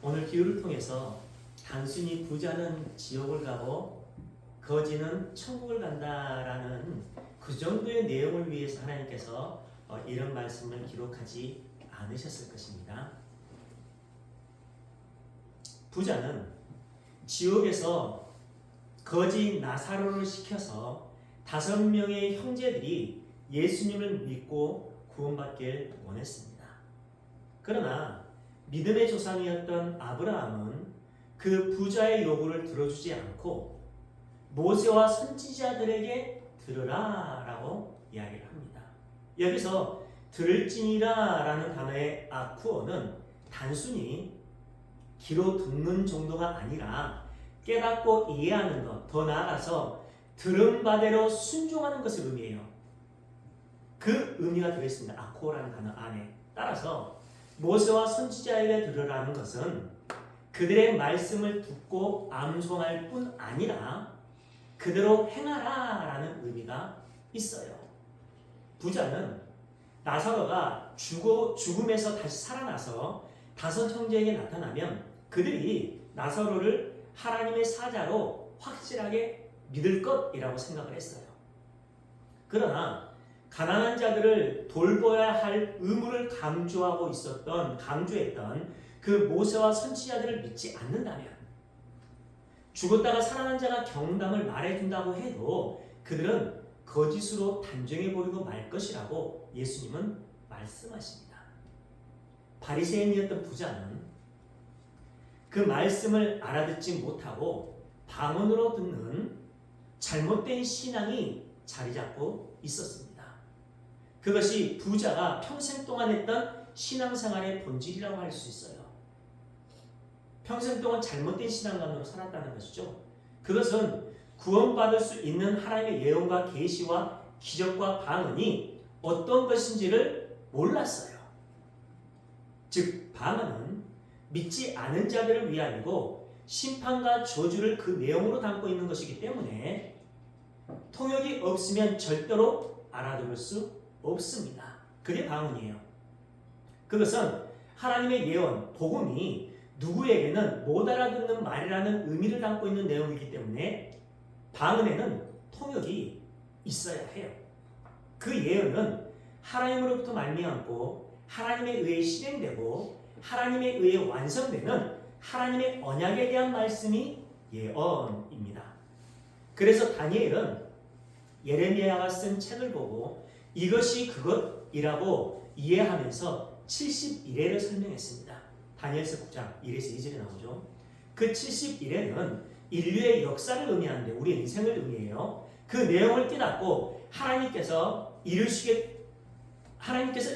오늘 비유를 통해서 단순히 부자는 지옥을 가고 거지는 천국을 간다라는 그 정도의 내용을 위해서 하나님께서 이런 말씀을 기록하지 않으셨을 것입니다. 부자는 지옥에서 거지 나사로를 시켜서 5명의 형제들이 예수님을 믿고 구원받길 원했습니다. 그러나 믿음의 조상이었던 아브라함은 그 부자의 요구를 들어주지 않고 모세와 선지자들에게 들으라 라고 이야기를 합니다. 여기서 들을지니라 라는 단어의 아쿠어는 단순히 귀로 듣는 정도가 아니라 깨닫고 이해하는 것, 더 나아가서 들은 바대로 순종하는 것을 의미해요. 그 의미가 들어있습니다. 아쿠어라는 단어 안에. 따라서 모세와 선지자에게 들으라는 것은 그들의 말씀을 듣고 암송할 뿐 아니라 그대로 행하라 라는 의미가 있어요. 부자는 나사로가 죽음에서 다시 살아나서 5 형제에게 나타나면 그들이 나사로를 하나님의 사자로 확실하게 믿을 것이라고 생각을 했어요. 그러나 가난한 자들을 돌보아야 할 의무를 강조했던 그 모세와 선지자들을 믿지 않는다면, 죽었다가 살아난 자가 경험담을 말해준다고 해도 그들은 거짓으로 단정해버리고 말 것이라고 예수님은 말씀하십니다. 바리새인이었던 부자는 그 말씀을 알아듣지 못하고 방언으로 듣는 잘못된 신앙이 자리 잡고 있었습니다. 그것이 부자가 평생 동안 했던 신앙생활의 본질이라고 할 수 있어요. 평생 동안 잘못된 신앙관으로 살았다는 것이죠. 그것은 구원받을 수 있는 하나님의 예언과 계시와 기적과 방언이 어떤 것인지를 몰랐어요. 즉 방언은 믿지 않은 자들을 위함이고 심판과 저주를 그 내용으로 담고 있는 것이기 때문에 통역이 없으면 절대로 알아들을 수 없습니다. 그게 방언이에요. 그것은 하나님의 예언, 복음이 누구에게는 못 알아듣는 말이라는 의미를 담고 있는 내용이기 때문에 방언에는 통역이 있어야 해요. 그 예언은 하나님으로부터 말미암고 하나님에 의해 실행되고 하나님에 의해 완성되는 하나님의 언약에 대한 말씀이 예언입니다. 그래서 다니엘은 예레미야가 쓴 책을 보고 이것이 그것이라고 이해하면서 71회를 설명했습니다. 다니엘서 9장 1에서 2절에 나오죠. 그 71회는 인류의 역사를 의미하는데 우리의 인생을 의미해요. 그 내용을 깨닫고 하나님께서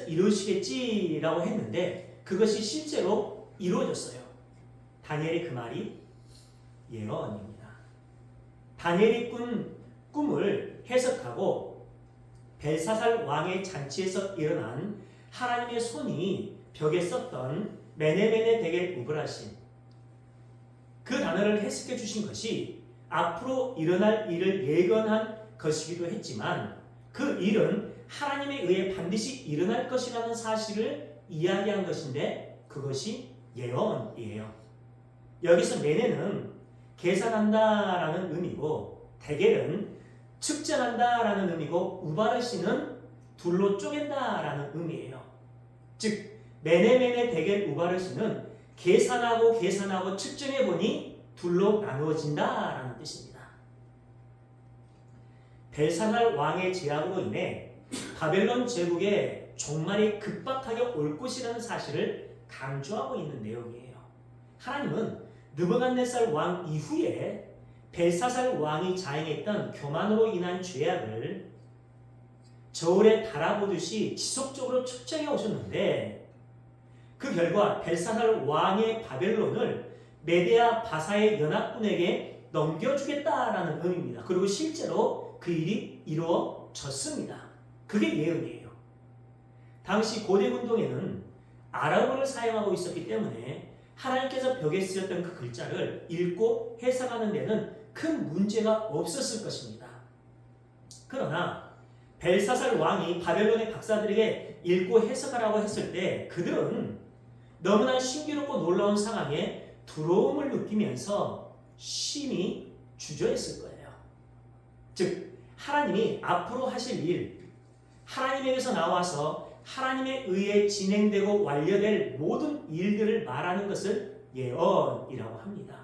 이루시겠지라고 했는데 그것이 실제로 이루어졌어요. 다니엘의 그 말이 예언입니다. 다니엘이 꾼 꿈을 해석하고 벨사살 왕의 잔치에서 일어난 하나님의 손이 벽에 썼던 메네메네 데겔 우브라신, 그 단어를 해석해 주신 것이 앞으로 일어날 일을 예견한 것이기도 했지만 그 일은 하나님에 의해 반드시 일어날 것이라는 사실을 이야기한 것인데 그것이 예언이에요. 여기서 메네는 계산한다라는 의미고 데겔은 측정한다라는 의미고 우바르시는 둘로 쪼갠다라는 의미예요. 즉 메네메네 데겔 우바르시는 계산하고 측정해보니 둘로 나누어진다라는 뜻입니다. 벨사살 왕의 제약으로 인해 바벨론 제국의 종말이 급박하게 올 것이라는 사실을 강조하고 있는 내용이에요. 하나님은 느부갓네살 왕 이후에 벨사살 왕이 자행했던 교만으로 인한 죄악을 저울에 달아보듯이 지속적으로 측정해 오셨는데 그 결과 벨사살 왕의 바벨론을 메데아 바사의 연합군에게 넘겨주겠다라는 의미입니다. 그리고 실제로 그 일이 이루어졌습니다. 그게 예언이에요. 당시 고대 운동에는 아랍어를 사용하고 있었기 때문에 하나님께서 벽에 쓰였던 그 글자를 읽고 해석하는 데는 큰 문제가 없었을 것입니다. 그러나 벨사살 왕이 바벨론의 박사들에게 읽고 해석하라고 했을 때 그들은 너무나 신기롭고 놀라운 상황에 두려움을 느끼면서 심히 주저했을 거예요. 즉 하나님이 앞으로 하실 일, 하나님에게서 나와서 하나님에 의해 진행되고 완료될 모든 일들을 말하는 것을 예언이라고 합니다.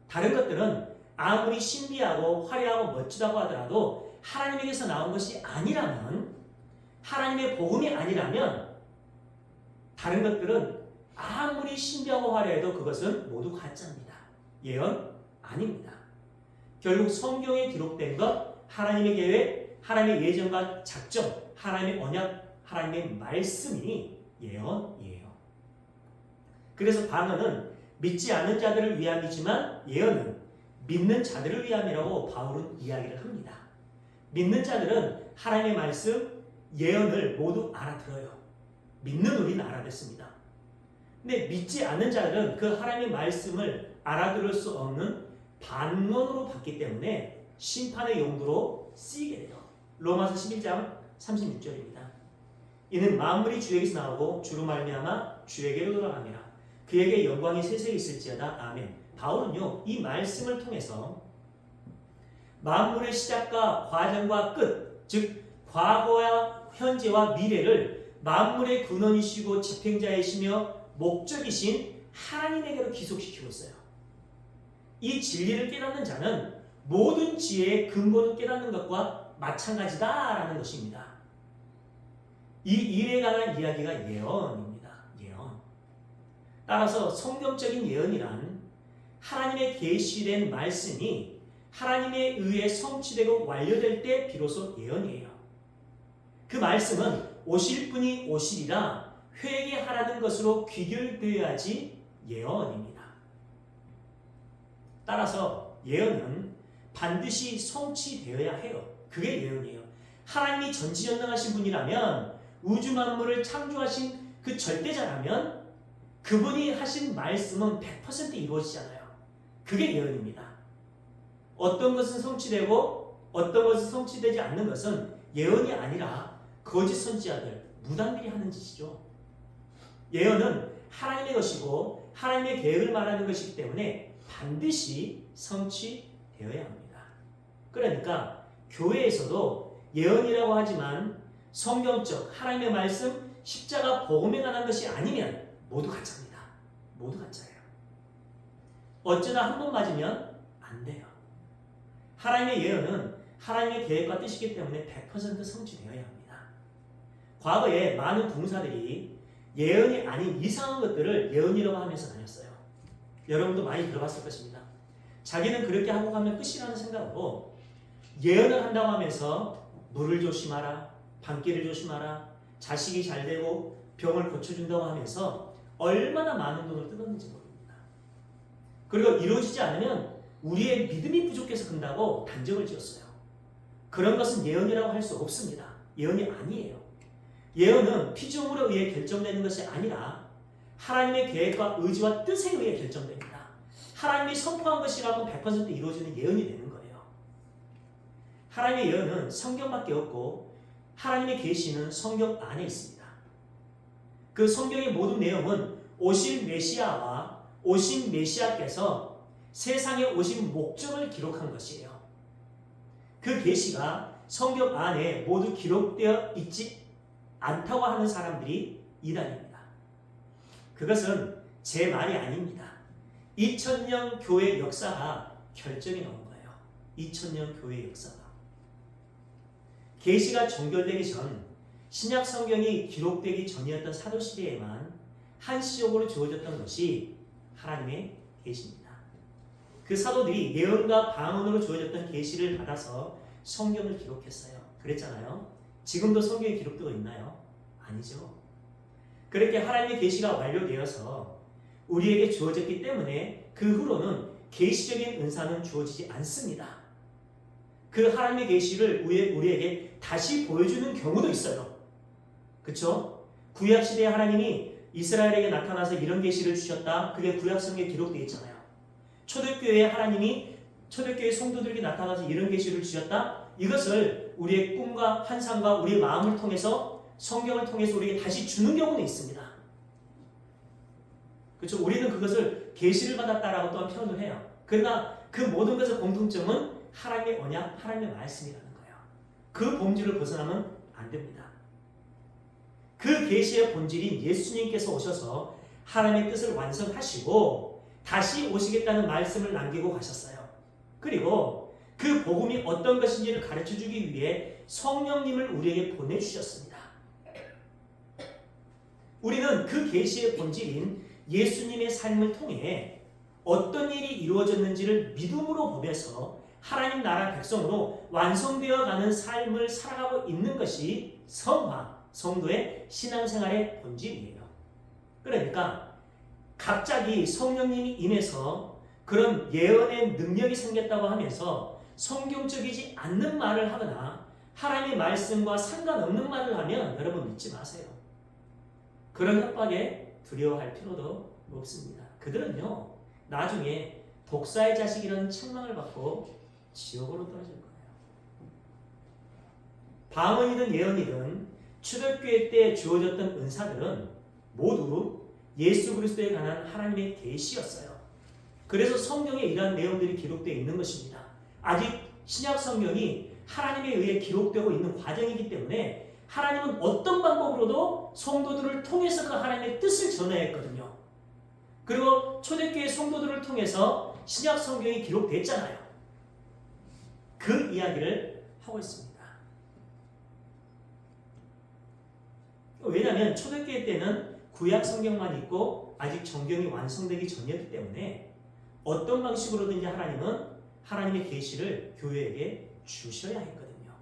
다른 것들은 아무리 신비하고 화려하고 멋지다고 하더라도 하나님에게서 나온 것이 아니라면, 하나님의 복음이 아니라면 다른 것들은 아무리 신비하고 화려해도 그것은 모두 가짜입니다. 예언 아닙니다. 결국 성경에 기록된 것, 하나님의 계획, 하나님의 예정과 작정, 하나님의 언약, 하나님의 말씀이 예언이에요. 그래서 방언은 믿지 않는 자들을 위함이지만 예언은 믿는 자들을 위함이라고 바울은 이야기를 합니다. 믿는 자들은 하나님의 말씀, 예언을 모두 알아들어요. 믿는 우리는 알아듣습니다. 근데 믿지 않는 자들은 그 하나님의 말씀을 알아들을 수 없는 반론으로 받기 때문에 심판의 용도로 쓰이게 돼요. 로마서 11장 36절입니다. 이는 만물이 주에게서 나오고 주로 말미암아 주에게로 돌아갑니다. 그에게 영광이 세세히 있을지어다. 아멘. 바울은요, 이 말씀을 통해서 만물의 시작과 과정과 끝, 즉 과거와 현재와 미래를 만물의 근원이시고 집행자이시며 목적이신 하나님에게로 기속시키고 있어요. 이 진리를 깨닫는 자는 모든 지혜의 근본을 깨닫는 것과 마찬가지다라는 것입니다. 이 일에 관한 이야기가 예언입니다. 예언. 따라서 성경적인 예언이란 하나님의 계시된 말씀이 하나님에 의해 성취되고 완료될 때 비로소 예언이에요. 그 말씀은 오실 분이 오시리라 회개하라는 것으로 귀결되어야지 예언입니다. 따라서 예언은 반드시 성취되어야 해요. 그게 예언이에요. 하나님이 전지전능하신 분이라면, 우주 만물을 창조하신 그 절대자라면 그분이 하신 말씀은 100% 이루어지잖아요. 그게 예언입니다. 어떤 것은 성취되고 어떤 것은 성취되지 않는 것은 예언이 아니라 거짓 선지자들, 무당들이 하는 짓이죠. 예언은 하나님의 것이고 하나님의 계획을 말하는 것이기 때문에 반드시 성취되어야 합니다. 그러니까 교회에서도 예언이라고 하지만 성경적 하나님의 말씀, 십자가 복음에 관한 것이 아니면 모두 가짜입니다. 모두 가짜예요. 어쩌다 한 번 맞으면 안 돼요. 하나님의 예언은 하나님의 계획과 뜻이기 때문에 100% 성취되어야 합니다. 과거에 많은 부흥사들이 예언이 아닌 이상한 것들을 예언이라고 하면서 다녔어요. 여러분도 많이 들어봤을 것입니다. 자기는 그렇게 하고 가면 끝이라는 생각으로 예언을 한다고 하면서 물을 조심하라, 밤길을 조심하라, 자식이 잘 되고 병을 고쳐준다고 하면서 얼마나 많은 돈을 뜯었는지 모릅니다. 그리고 이루어지지 않으면 우리의 믿음이 부족해서 그런다고 단정을 지었어요. 그런 것은 예언이라고 할 수 없습니다. 예언이 아니에요. 예언은 피조물에 의해 결정되는 것이 아니라 하나님의 계획과 의지와 뜻에 의해 결정됩니다. 하나님이 선포한 것이라면 100% 이루어지는 예언이 되는 거예요. 하나님의 예언은 성경밖에 없고 하나님의 계시는 성경 안에 있습니다. 그 성경의 모든 내용은 오실 메시아와 오신 메시아께서 세상에 오신 목적을 기록한 것이에요. 그 계시가 성경 안에 모두 기록되어 있지 않다고 하는 사람들이 이단입니다. 그것은 제 말이 아닙니다. 2000년 교회 역사가 결정해 놓은 거예요. 2000년 교회 역사가. 계시가 종결되기 전, 신약 성경이 기록되기 전이었던 사도시대에만 한시적으로 주어졌던 것이 하나님의 계시입니다. 그 사도들이 예언과 방언으로 주어졌던 계시를 받아서 성경을 기록했어요. 그랬잖아요. 지금도 성경이 기록되고 있나요? 아니죠. 그렇게 하나님의 계시가 완료되어서 우리에게 주어졌기 때문에 그 후로는 계시적인 은사는 주어지지 않습니다. 그 하나님의 계시를 우리에게 다시 보여주는 경우도 있어요. 그렇죠? 구약 시대에 하나님이 이스라엘에게 나타나서 이런 계시를 주셨다. 그게 구약 성경에 기록되어 있잖아요. 초대교회에 하나님이 초대교회 성도들에게 나타나서 이런 계시를 주셨다. 이것을 우리의 꿈과 환상과 우리의 마음을 통해서 성경을 통해서 우리에게 다시 주는 경우는 있습니다. 그렇죠? 우리는 그것을 계시를 받았다라고 또한 표현을 해요. 그러나 그 모든 것의 공통점은 하나님의 언약, 하나님의 말씀이라는 거예요. 그 본질을 벗어나면 안 됩니다. 그 계시의 본질인 예수님께서 오셔서 하나님의 뜻을 완성하시고 다시 오시겠다는 말씀을 남기고 가셨어요. 그리고 그 복음이 어떤 것인지를 가르쳐주기 위해 성령님을 우리에게 보내주셨습니다. 우리는 그 계시의 본질인 예수님의 삶을 통해 어떤 일이 이루어졌는지를 믿음으로 보면서 하나님 나라 백성으로 완성되어 가는 삶을 살아가고 있는 것이 성화, 성도의 신앙생활의 본질이에요. 그러니까 갑자기 성령님이 임해서 그런 예언의 능력이 생겼다고 하면서 성경적이지 않는 말을 하거나 하나님의 말씀과 상관없는 말을 하면 여러분 믿지 마세요. 그런 협박에 두려워할 필요도 없습니다. 그들은요 나중에 독사의 자식이라는 책망을 받고 지옥으로 떨어질 거예요. 방언이든 예언이든 초대교회 때 주어졌던 은사들은 모두 예수 그리스도에 관한 하나님의 계시였어요. 그래서 성경에 이러한 내용들이 기록되어 있는 것입니다. 아직 신약 성경이 하나님에 의해 기록되고 있는 과정이기 때문에 하나님은 어떤 방법으로도 성도들을 통해서 그 하나님의 뜻을 전해야 했거든요. 그리고 초대교회 성도들을 통해서 신약 성경이 기록됐잖아요. 그 이야기를 하고 있습니다. 왜냐하면 초대교회 때는 구약 성경만 있고 아직 정경이 완성되기 전이었기 때문에 어떤 방식으로든지 하나님은 하나님의 계시를 교회에게 주셔야 했거든요.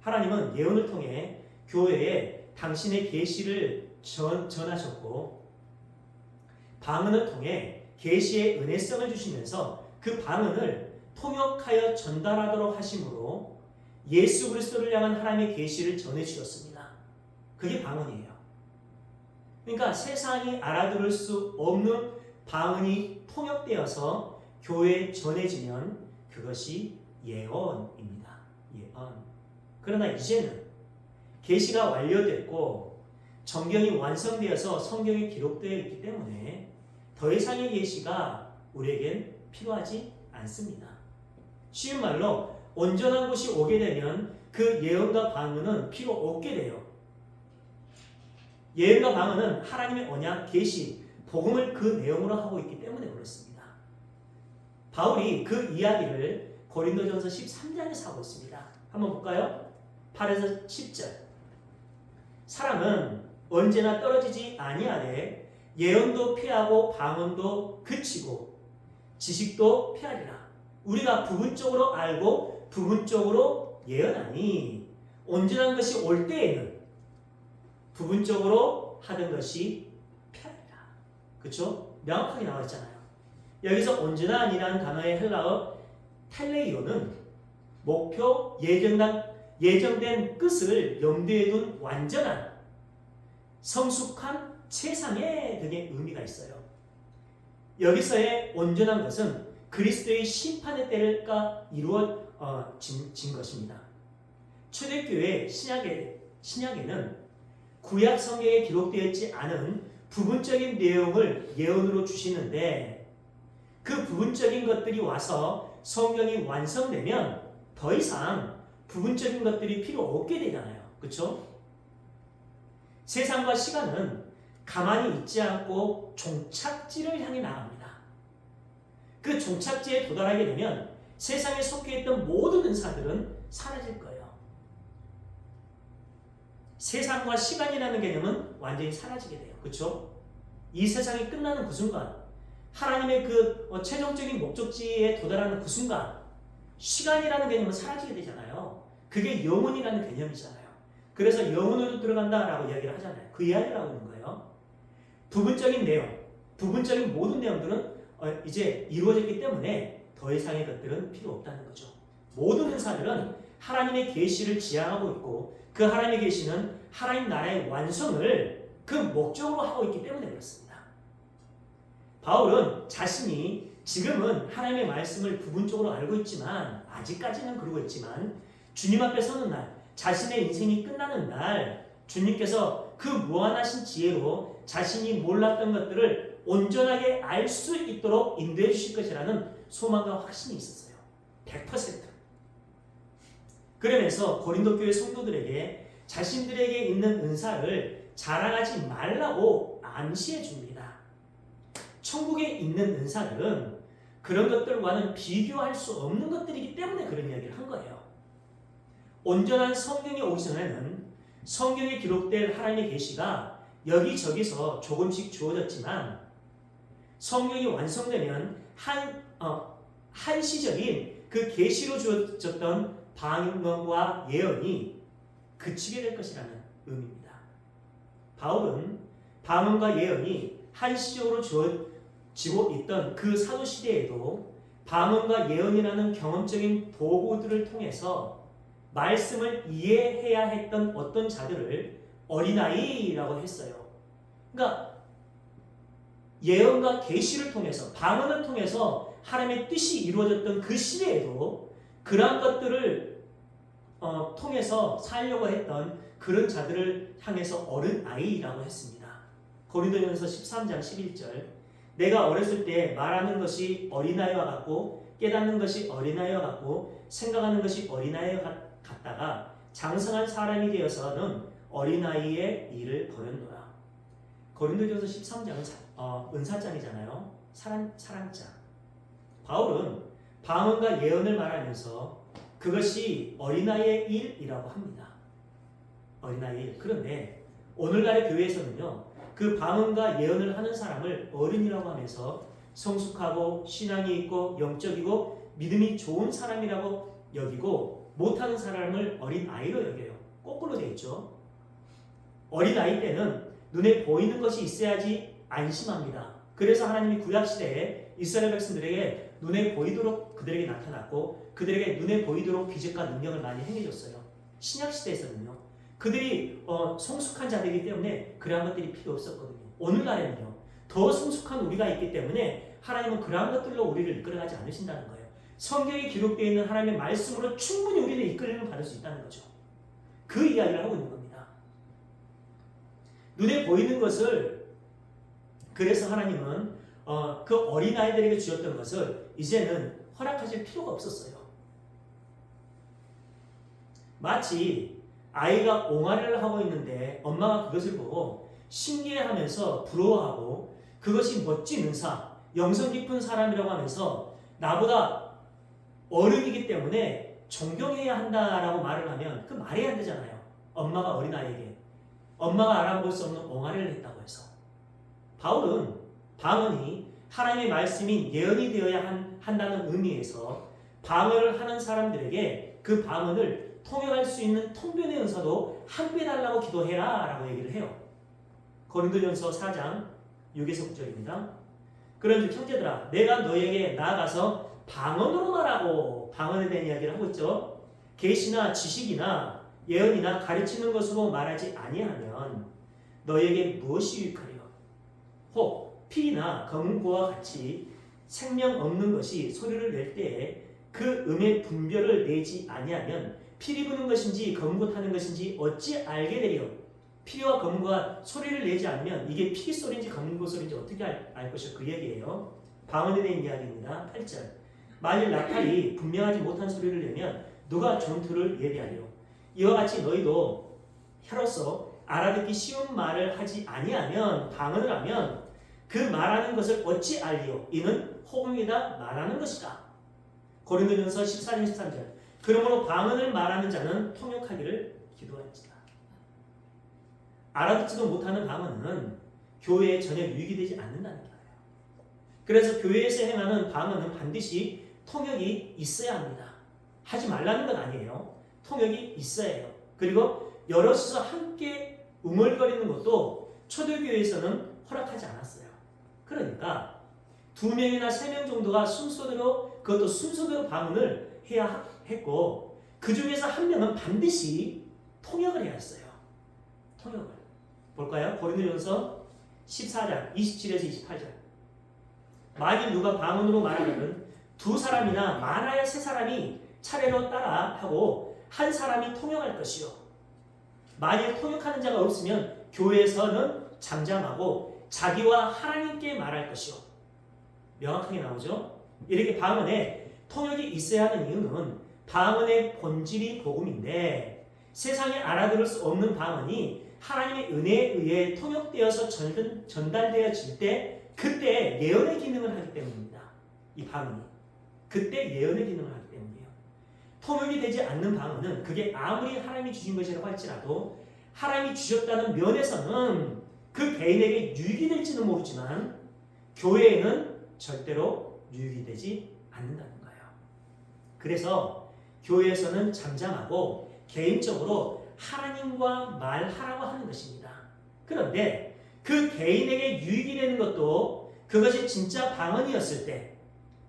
하나님은 예언을 통해 교회에 당신의 계시를 전하셨고 방언을 통해 계시의 은혜성을 주시면서 그 방언을 통역하여 전달하도록 하심으로 예수 그리스도를 향한 하나님의 계시를 전해주셨습니다. 그게 방언이에요. 그러니까 세상이 알아들을 수 없는 방언이 통역되어서 교회에 전해지면 그것이 예언입니다. 예언. 그러나 이제는 계시가 완료됐고 정경이 완성되어서 성경에 기록되어 있기 때문에 더 이상의 계시가 우리에겐 필요하지 않습니다. 쉬운 말로 온전한 곳이 오게 되면 그 예언과 방언은 필요 없게 돼요. 예언과 방언은 하나님의 언약, 계시, 복음을 그 내용으로 하고 있기 때문에 그렇습니다. 바울이 그 이야기를 고린도전서 13장에서 하고 있습니다. 한번 볼까요? 8에서 10절. 사람은 언제나 떨어지지 아니하되 예언도 피하고 방언도 그치고 지식도 피하리라. 우리가 부분적으로 알고 부분적으로 예언하니 온전한 것이 올 때에는 부분적으로 하던 것이 피하리라. 그렇죠? 명확하게 나와 있잖아요. 여기서 온전한 아니라는 단어의 헬라어 텔레이오는 목표, 예정된 끝을 염두에 둔 완전한 성숙한 최상의 등의 의미가 있어요. 여기서의 온전한 것은 그리스도의 심판의 때가 이루어진 것입니다. 초대교회 신약에는 구약 성경에 기록되어 있지 않은 부분적인 내용을 예언으로 주시는데 그 부분적인 것들이 와서 성경이 완성되면 더 이상 부분적인 것들이 필요 없게 되잖아요. 그렇죠? 세상과 시간은 가만히 있지 않고 종착지를 향해 나갑니다. 그 종착지에 도달하게 되면 세상에 속해 있던 모든 은사들은 사라질 거예요. 세상과 시간이라는 개념은 완전히 사라지게 돼요. 그렇죠? 이 세상이 끝나는 그 순간, 하나님의 그 최종적인 목적지에 도달하는 그 순간, 시간이라는 개념은 사라지게 되잖아요. 그게 영혼이라는 개념이잖아요. 그래서 영혼으로 들어간다라고 이야기를 하잖아요. 그 이야기를 하고 있는 거예요. 부분적인 내용, 부분적인 모든 내용들은 이제 이루어졌기 때문에 더 이상의 것들은 필요 없다는 거죠. 모든 은사들은 하나님의 계시를 지향하고 있고 그 하나님의 계시는 하나님 나라의 완성을 그 목적으로 하고 있기 때문에 그렇습니다. 바울은 자신이 지금은 하나님의 말씀을 부분적으로 알고 있지만 아직까지는 그러고 있지만 주님 앞에 서는 날, 자신의 인생이 끝나는 날 주님께서 그 무한하신 지혜로 자신이 몰랐던 것들을 온전하게 알 수 있도록 인도해 주실 것이라는 소망과 확신이 있었어요. 100%. 그러면서 고린도 교회 성도들에게 자신들에게 있는 은사를 자랑하지 말라고 암시해 줍니다. 천국에 있는 은사들은 그런 것들과는 비교할 수 없는 것들이기 때문에 그런 이야기를 한 거예요. 온전한 성경이 오기 전에는 성경에 기록될 하나님의 계시가 여기저기서 조금씩 주어졌지만 성경이 완성되면 한시적인 그 계시로 주어졌던 방언과 예언이 그치게 될 것이라는 의미입니다. 바울은 방언과 예언이 한시적으로 주어지고 있던 그 사도시대에도 방언과 예언이라는 경험적인 도구들을 통해서 말씀을 이해해야 했던 어떤 자들을 어린아이라고 했어요. 그러니까 예언과 계시를 통해서 방언을 통해서 하나님의 뜻이 이루어졌던 그 시대에도 그러한 것들을 통해서 살려고 했던 그런 자들을 향해서 어른아이라고 했습니다. 고린도전서 13장 11절 내가 어렸을 때 말하는 것이 어린아이와 같고 깨닫는 것이 어린아이와 같고 생각하는 것이 어린아이와 같다가 장성한 사람이 되어서는 어린아이의 일을 버렸노라. 고린도전서 13장은 은사장이잖아요. 사랑장. 바울은 방언과 예언을 말하면서 그것이 어린아이의 일이라고 합니다. 어린아이의 일. 그런데 오늘날의 교회에서는요. 그 방언과 예언을 하는 사람을 어른이라고 하면서 성숙하고 신앙이 있고 영적이고 믿음이 좋은 사람이라고 여기고 못하는 사람을 어린아이로 여겨요. 거꾸로 되어 있죠. 어린아이 때는 눈에 보이는 것이 있어야지 안심합니다. 그래서 하나님이 구약시대에 이스라엘 백성들에게 눈에 보이도록 그들에게 나타났고 그들에게 눈에 보이도록 기적과 능력을 많이 행해줬어요. 신약시대에서는요. 그들이 성숙한 자들이기 때문에 그러한 것들이 필요 없었거든요. 오늘날에는요. 더 성숙한 우리가 있기 때문에 하나님은 그러한 것들로 우리를 이끌어가지 않으신다는 거예요. 성경에 기록되어 있는 하나님의 말씀으로 충분히 우리는 이끌림을 받을 수 있다는 거죠. 그 이야기를 하고 있는 겁니다. 눈에 보이는 것을 그래서 하나님은 그 어린아이들에게 주었던 것을 이제는 허락하실 필요가 없었어요. 마치 아이가 옹알이를 하고 있는데 엄마가 그것을 보고 신기해하면서 부러워하고 그것이 멋진 은사, 영성 깊은 사람이라고 하면서 나보다 어른이기 때문에 존경해야 한다라고 말을 하면 그 말이 안 되잖아요. 엄마가 어린아이에게 엄마가 알아볼 수 없는 옹알이를 했다고 해서. 바울은 방언이 하나님의 말씀인 예언이 되어야 한다는 의미에서 방언을 하는 사람들에게 그 방언을 통역할 수 있는 통변의 은사도 함께 달라고 기도해라 라고 얘기를 해요. 고린도전서 4장 6에서 9절입니다. 그런즉 형제들아 내가 너희에게 나아가서 방언으로 말하고 방언에 대한 이야기를 하고 있죠. 계시나 지식이나 예언이나 가르치는 것으로 말하지 아니하면 너희에게 무엇이 유익하리요? 혹 피나 검은고와 같이 생명 없는 것이 소리를 낼 때에 그 음의 분별을 내지 아니하면 피리 부는 것인지 검은고 타는 것인지 어찌 알게 되리요? 피리와 검은고가 소리를 내지 않으면 이게 피리 소리인지 검은고 소리인지 어떻게 알 것이요? 그 얘기예요. 방언에 대한 이야기입니다. 8절 만일 나팔이 분명하지 못한 소리를 내면 누가 전투를 예비하리요? 이와 같이 너희도 혀로서 알아듣기 쉬운 말을 하지 아니하면 방언을 하면 그 말하는 것을 어찌 알리요? 이는 호응이다 말하는 것이다. 고린도전서 14장 13절 그러므로 방언을 말하는 자는 통역하기를 기도할지다. 알아듣지도 못하는 방언은 교회에 전혀 유익이 되지 않는다는 거예요. 그래서 교회에서 행하는 방언은 반드시 통역이 있어야 합니다. 하지 말라는 건 아니에요. 통역이 있어야 해요. 그리고 여럿이서 함께 웅얼거리는 것도 초대교회에서는 허락하지 않았어요. 그러니까 2명이나 3명 정도가 그것도 순서대로 방언을 해야 했고 그 중에서 한 명은 반드시 통역을 해야 했어요. 통역을. 볼까요? 고린도전서 14장 27에서 28절 만일 누가 방언으로 말하면 2사람이나 많아야 3사람이 차례로 따라하고 한 사람이 통역할 것이요. 만일 통역하는 자가 없으면 교회에서는 잠잠하고 자기와 하나님께 말할 것이요. 명확하게 나오죠. 이렇게 방언에 통역이 있어야 하는 이유는 방언의 본질이 복음인데 세상에 알아들을 수 없는 방언이 하나님의 은혜에 의해 통역되어서 전달되어질 때 그때 예언의 기능을 하기 때문입니다. 이 방언이. 그때 예언의 기능을 하기 때문이에요. 통역이 되지 않는 방언은 그게 아무리 하나님이 주신 것이라고 할지라도 하나님이 주셨다는 면에서는 그 개인에게 유익이 될지는 모르지만 교회에는 절대로 유익이 되지 않는다는 거예요. 그래서 교회에서는 잠잠하고 개인적으로 하나님과 말하라고 하는 것입니다. 그런데 그 개인에게 유익이 되는 것도 그것이 진짜 방언이었을 때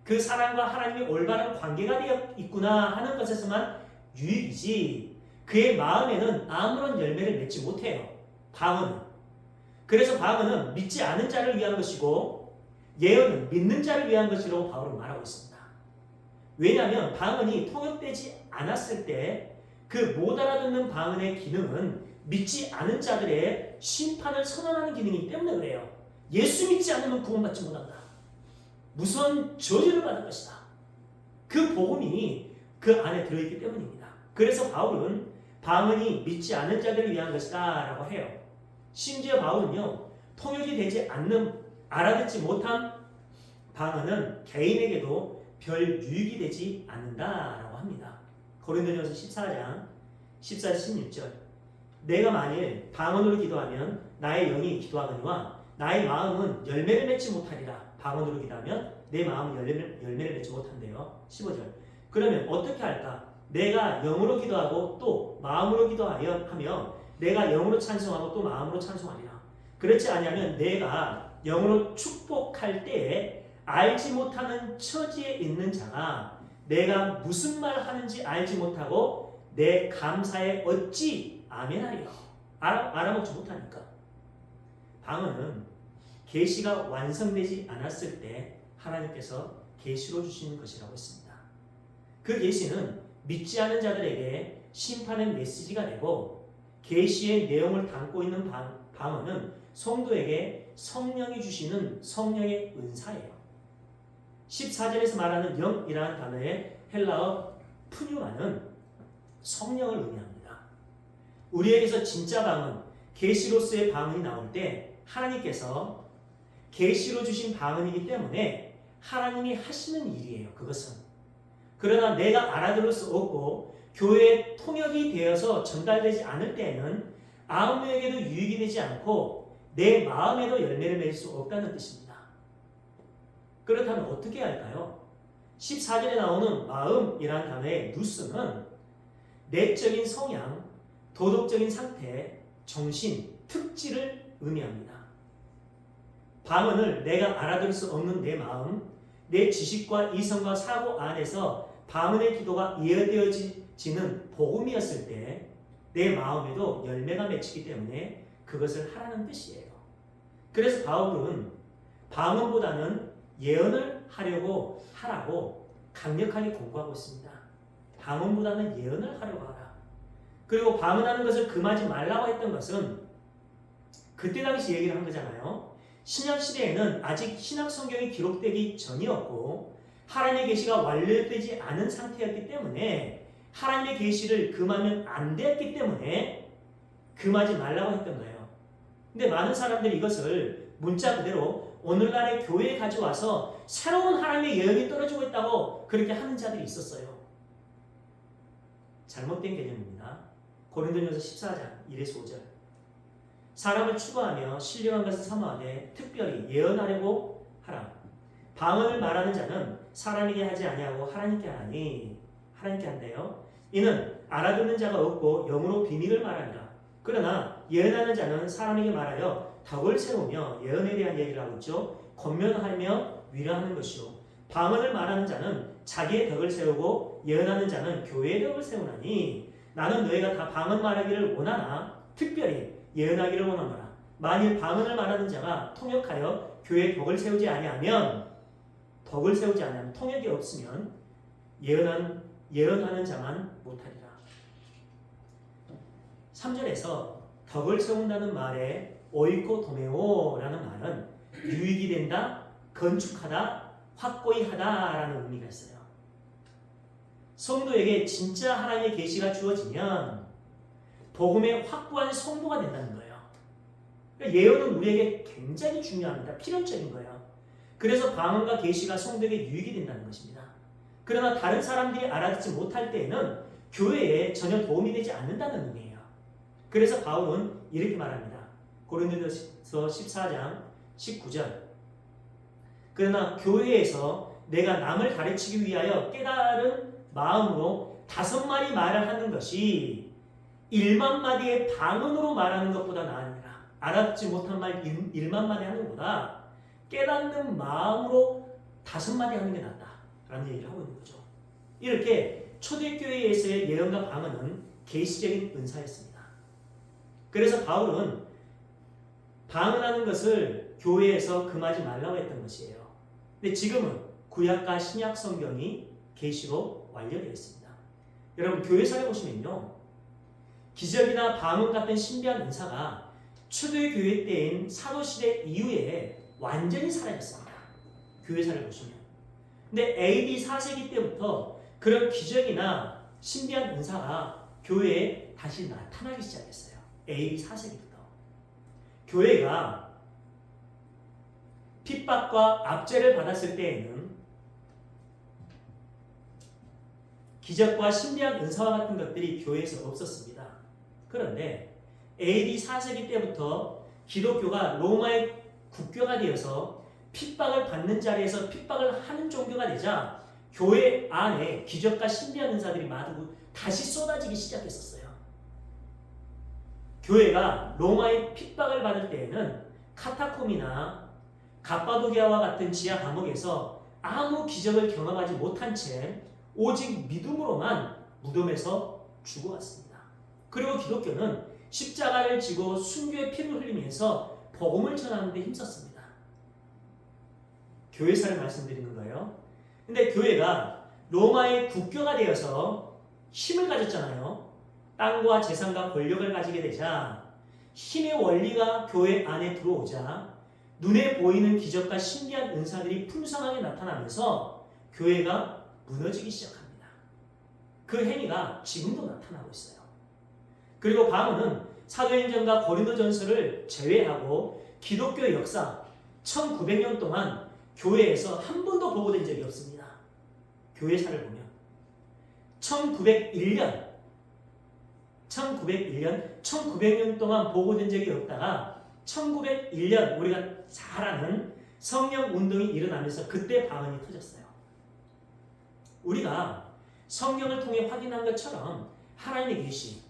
그 사람과 하나님이 올바른 관계가 되어 있구나 하는 것에서만 유익이지 그의 마음에는 아무런 열매를 맺지 못해요. 방언은. 그래서 방언은 믿지 않은 자를 위한 것이고 예언은 믿는 자를 위한 것이라고 바울은 말하고 있습니다. 왜냐하면 방언이 통역되지 않았을 때 그 못 알아듣는 방언의 기능은 믿지 않은 자들의 심판을 선언하는 기능이기 때문에 그래요. 예수 믿지 않으면 구원받지 못한다. 무서운 저주를 받을 것이다. 그 복음이 그 안에 들어있기 때문입니다. 그래서 바울은 방언이 믿지 않은 자들을 위한 것이다 라고 해요. 심지어 바울은요, 통역이 되지 않는, 알아듣지 못한 방언은 개인에게도 별 유익이 되지 않는다라고 합니다. 고린도전서 14장 14절 16절 내가 만일 방언으로 기도하면 나의 영이 기도하거니와 나의 마음은 열매를 맺지 못하리라. 방언으로 기도하면 내 마음은 열매를 맺지 못한대요. 15절 그러면 어떻게 할까? 내가 영으로 기도하고 또 마음으로 기도하며 내가 영으로 찬송하고 또 마음으로 찬송하리라. 그렇지 아니하면 내가 영으로 축복할 때에 알지 못하는 처지에 있는 자가 내가 무슨 말 하는지 알지 못하고 내 감사에 어찌 아멘하리요. 알아먹지 못하니까. 방언은 계시가 완성되지 않았을 때 하나님께서 계시로 주시는 것이라고 했습니다. 그 계시는 믿지 않은 자들에게 심판의 메시지가 되고 계시의 내용을 담고 있는 방언은 성도에게 성령이 주시는 성령의 은사예요. 14절에서 말하는 영이라는 단어의 헬라어 푸뉴마는 성령을 의미합니다. 우리에게서 진짜 방언, 계시로서의 방언이 나올 때 하나님께서 계시로 주신 방언이기 때문에 하나님이 하시는 일이에요. 그것은. 그러나 내가 알아들을 수 없고 교회에 통역이 되어서 전달되지 않을 때에는 아무에게도 유익이 되지 않고 내 마음에도 열매를 맺을 수 없다는 뜻입니다. 그렇다면 어떻게 해야 할까요? 14절에 나오는 마음이라는 단어의 누스는 내적인 성향, 도덕적인 상태, 정신, 특질을 의미합니다. 방언을 내가 알아들을 수 없는 내 마음, 내 지식과 이성과 사고 안에서 방언의 기도가 이어되어지는 복음이었을 때 내 마음에도 열매가 맺히기 때문에 그것을 하라는 뜻이에요. 그래서 바울은 방언보다는 예언을 하라고 강력하게 공부하고 있습니다. 방언보다는 예언을 하려고 하라. 그리고 방언하는 것을 금하지 말라고 했던 것은 그때 당시 얘기를 한 거잖아요. 신약 시대에는 아직 신약 성경이 기록되기 전이었고 하나님의 계시가 완료되지 않은 상태였기 때문에 하나님의 계시를 금하면 안 됐기 때문에 금하지 말라고 했던 거예요. 근데 많은 사람들이 이것을 문자 그대로 오늘날의 교회에 가져와서 새로운 하나님의 예언이 떨어지고 있다고 그렇게 하는 자들이 있었어요. 잘못된 개념입니다. 고린도전서 14장 1에서 5절 사람을 추구하며 신령한 것을 사모하되 특별히 예언하려고 하라. 방언을 말하는 자는 사람에게 하지 아니하고 하나님께 하니 하나님께 한대요. 이는 알아듣는 자가 없고 영으로 비밀을 말하니라. 그러나 예언하는 자는 사람에게 말하여 덕을 세우며 예언에 대한 얘기를 하고 있죠. 권면하며 위로하는 것이요. 방언을 말하는 자는 자기의 덕을 세우고 예언하는 자는 교회의 덕을 세우나니 나는 너희가 다 방언 말하기를 원하나 특별히 예언하기를 원하노라. 만일 방언을 말하는 자가 통역하여 교회의 덕을 세우지 아니하면 통역이 없으면 예언하는 자만 못하리라. 3절에서 덕을 세운다는 말에 오이코도메오라는 말은 유익이 된다, 건축하다, 확고히 하다라는 의미가 있어요. 성도에게 진짜 하나님의 계시가 주어지면 복음의 확고한 성도가 된다는 거예요. 그러니까 예언은 우리에게 굉장히 중요합니다. 필연적인 거예요. 그래서 방언과 계시가 성도에게 유익이 된다는 것입니다. 그러나 다른 사람들이 알아듣지 못할 때에는 교회에 전혀 도움이 되지 않는다는 의미예요. 그래서 바울은 이렇게 말합니다. 고린도서 14장 19절. 그러나 교회에서 내가 남을 가르치기 위하여 깨달은 마음으로 5마디 말을 하는 것이 1만 마디의 방언으로 말하는 것보다 나으니라. 알아듣지 못한 말 1만 마디 하는 것보다 깨닫는 마음으로 5마디 하는 게 낫다 라는 얘기를 하고 있는 거죠. 이렇게 초대교회에서의 예언과 방언은 계시적인 은사였습니다. 그래서 바울은 방언하는 것을 교회에서 금하지 말라고 했던 것이에요. 근데 지금은 구약과 신약 성경이 계시로 완료되어 있습니다. 여러분 교회사를 보시면요, 기적이나 방언 같은 신비한 은사가 초대교회 때인 사도시대 이후에 완전히 사라졌습니다. 교회사를 보시면. 근데 AD 4세기 때부터 그런 기적이나 신비한 은사가 교회에 다시 나타나기 시작했어요. AD 4세기부터. 교회가 핍박과 압제를 받았을 때에는 기적과 신비한 은사와 같은 것들이 교회에서 없었습니다. 그런데 AD 4세기 때부터 기독교가 로마의 국교가 되어서 핍박을 받는 자리에서 핍박을 하는 종교가 되자 교회 안에 기적과 신비한 은사들이 마구 다시 쏟아지기 시작했었어요. 교회가 로마의 핍박을 받을 때에는 카타콤이나 갑바도기아와 같은 지하 감옥에서 아무 기적을 경험하지 못한 채 오직 믿음으로만 무덤에서 죽어왔습니다. 그리고 기독교는 십자가를 지고 순교의 피를 흘리면서 복음을 전하는 데 힘썼습니다. 교회사를 말씀드리는 거예요. 근데 교회가 로마의 국교가 되어서 힘을 가졌잖아요. 땅과 재산과 권력을 가지게 되자 힘의 원리가 교회 안에 들어오자 눈에 보이는 기적과 신비한 은사들이 풍성하게 나타나면서 교회가 무너지기 시작합니다. 그 행위가 지금도 나타나고 있어요. 그리고 바울은 사도행전과 고린도전서를 제외하고 기독교 역사 1900년 동안 교회에서 한 번도 보고된 적이 없습니다. 교회사를 보면 1900년 동안 보고된 적이 없다가 1901년 우리가 잘 아는 성령 운동이 일어나면서 그때 방언이 터졌어요. 우리가 성경을 통해 확인한 것처럼 하나님의 계시,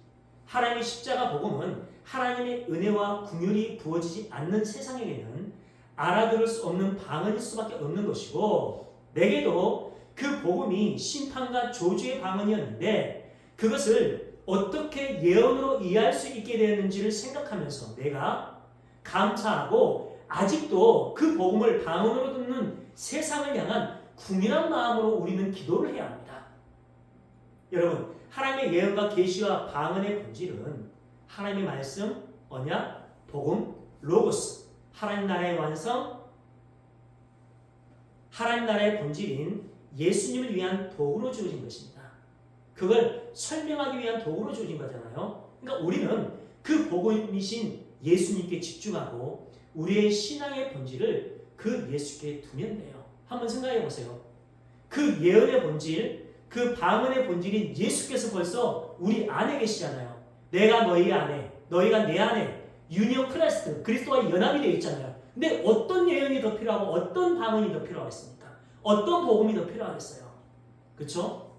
하나님의 십자가 복음은 하나님의 은혜와 긍휼이 부어지지 않는 세상에게는 알아들을 수 없는 방언일 수밖에 없는 것이고, 내게도 그 복음이 심판과 저주의 방언이었는데 그것을 어떻게 예언으로 이해할 수 있게 되었는지를 생각하면서 내가 감사하고 아직도 그 복음을 방언으로 듣는 세상을 향한 궁일한 마음으로 우리는 기도를 해야 합니다. 여러분, 하나님의 예언과 계시와 방언의 본질은 하나님의 말씀, 언약, 복음, 로고스, 하나님 나라의 완성, 하나님 나라의 본질인 예수님을 위한 도구로 주어진 것입니다. 그걸 설명하기 위한 도구로 주어진 거잖아요. 그러니까 우리는 그 복음이신 예수님께 집중하고 우리의 신앙의 본질을 그 예수께 두면 돼요. 한번 생각해 보세요. 그 예언의 본질, 그 방언의 본질인 예수께서 벌써 우리 안에 계시잖아요. 내가 너희 안에, 너희가 내 안에 유니온 크라이스트, 그리스도와 연합이 되어 있잖아요. 근데 어떤 예언이 더 필요하고 어떤 방언이 더 필요하겠습니까? 어떤 복음이 더 필요하겠어요? 그렇죠?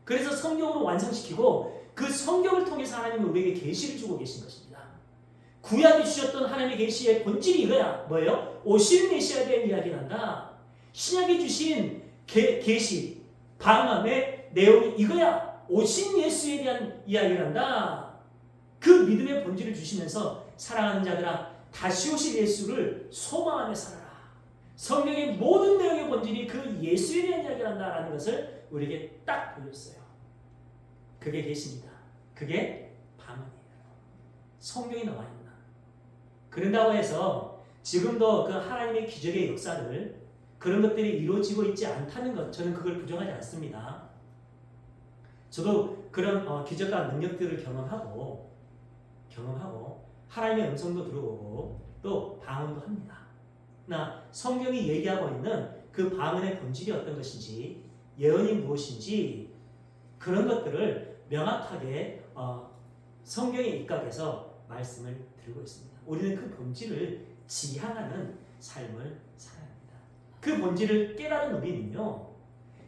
그래서 성경으로 완성시키고 그 성경을 통해서 하나님이 우리에게 계시를 주고 계신 것입니다. 구약이 주셨던 하나님의 계시의 본질이 이거야. 뭐예요? 오실 메시아에 대한 이야기를 한다. 신약이 주신 계시, 방언의 내용이 이거야. 오신 예수에 대한 이야기를 한다. 그 믿음의 본질을 주시면서 사랑하는 자들아, 다시 오실 예수를 소망하며 살아라. 성경의 모든 내용의 본질이 그 예수에 대한 이야기를 한다라는 것을 우리에게 딱 보여줬어요. 그게 계시입니다. 그게 방언이에요. 성경에 나와 있나. 그런다고 해서 지금도 그 하나님의 기적의 역사를 그런 것들이 이루어지고 있지 않다는 것, 저는 그걸 부정하지 않습니다. 저도 그런 기적과 능력들을 경험하고 하나님의 음성도 들어보고 또 방언도 합니다. 그러나 성경이 얘기하고 있는 그 방언의 본질이 어떤 것인지, 예언이 무엇인지 그런 것들을 명확하게 성경에 입각해서 말씀을 드리고 있습니다. 우리는 그 본질을 지향하는 삶을 살아야 합니다. 그 본질을 깨달은 우리는요,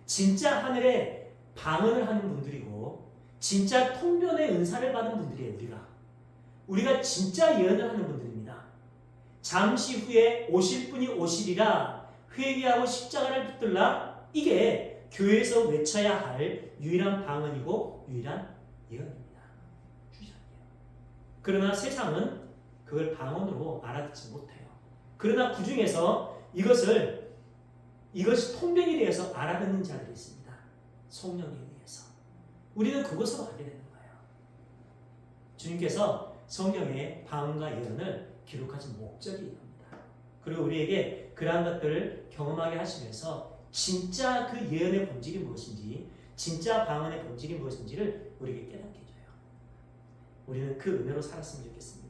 진짜 하늘에 방언을 하는 분들이고 진짜 통변의 은사를 받은 분들이에요. 우리가 진짜 예언을 하는 분들입니다. 잠시 후에 오실 분이 오시리라, 회개하고 십자가를 붙들라, 이게 교회에서 외쳐야 할 유일한 방언이고 유일한 예언입니다. 그러나 세상은 그걸 방언으로 알아듣지 못해요. 그러나 그 중에서 이것이 통변이 되어서 알아듣는 자들이 있습니다. 성령에 의해서. 우리는 그것으로 가게 되는 거예요. 주님께서 성경에 방언과 예언을 기록하신 목적이 이겁니다. 그리고 우리에게 그러한 것들을 경험하게 하시면서 진짜 그 예언의 본질이 무엇인지, 진짜 방언의 본질이 무엇인지를 우리에게 깨닫게 해줘요. 우리는 그 은혜로 살았으면 좋겠습니다.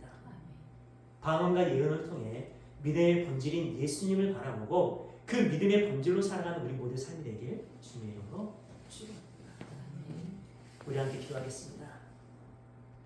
방언과 예언을 통해 믿음의 본질인 예수님을 바라보고 그 믿음의 본질로 살아가는 우리 모두의 삶이 되길 주님의 이름으로 축원합니다. 우리 함께 기도하겠습니다.